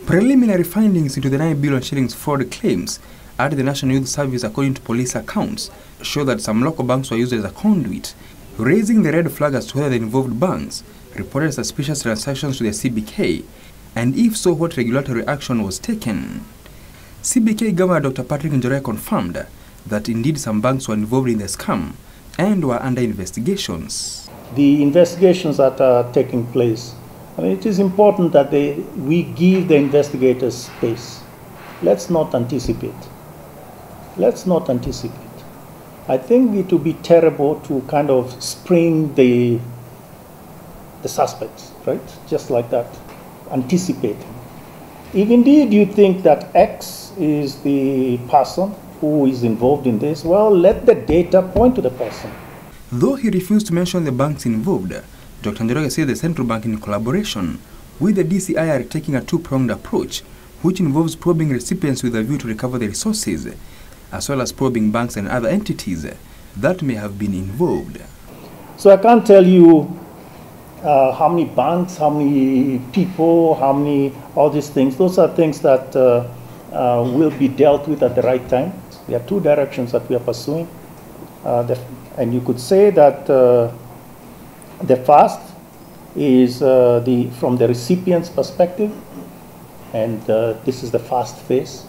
Preliminary findings into the 9 billion shillings fraud claims at the National Youth Service, according to police accounts, show that some local banks were used as a conduit, raising the red flag as to whether the involved banks reported suspicious transactions to the CBK, and if so, what regulatory action was taken. CBK Governor Dr. Njoroge confirmed that indeed some banks were involved in the scam and were under investigations. The investigations that are taking place, I mean, it is important that we give the investigators space. Let's not anticipate. Let's not anticipate. I think it would be terrible to kind of spring the suspects, right? Just like that, anticipating. If indeed you think that X is the person who is involved in this, well, let the data point to the person. Though he refused to mention the banks involved, Dr. Njoroge said the central bank, in collaboration with the DCI, are taking a two-pronged approach, which involves probing recipients with a view to recover the resources, as well as probing banks and other entities that may have been involved. So I can't tell you how many banks, how many people, how many, all these things. Those are things that will be dealt with at the right time. There are two directions that we are pursuing. And you could say that the first is from the recipient's perspective, and this is the first phase.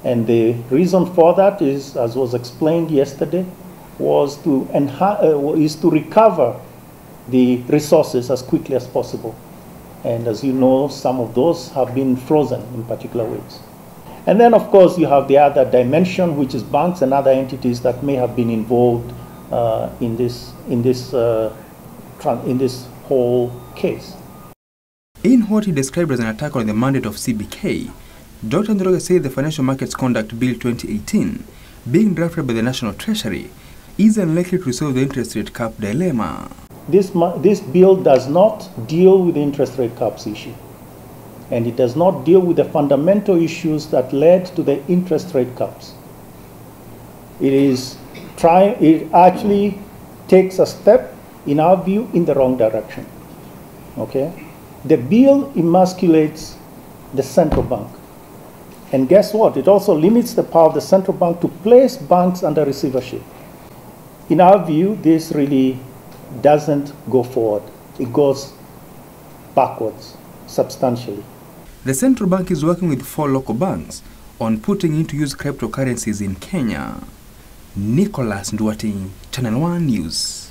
And the reason for that is, as was explained yesterday, was to recover the resources as quickly as possible. And as you know, some of those have been frozen in particular ways. And then, of course, you have the other dimension, which is banks and other entities that may have been involved in this whole case. In what he described as an attack on the mandate of CBK, Dr. Njoroge said the Financial Markets Conduct Bill 2018, being drafted by the National Treasury, is unlikely to resolve the interest rate cap dilemma. This bill does not deal with the interest rate caps issue, and it does not deal with the fundamental issues that led to the interest rate caps. It actually takes a step, in our view, in the wrong direction. Okay? The bill emasculates the central bank. And guess what? It also limits the power of the central bank to place banks under receivership. In our view, this really doesn't go forward. It goes backwards, substantially. The central bank is working with 4 local banks on putting into use cryptocurrencies in Kenya. Nicholas Ndwati, Channel 1 News.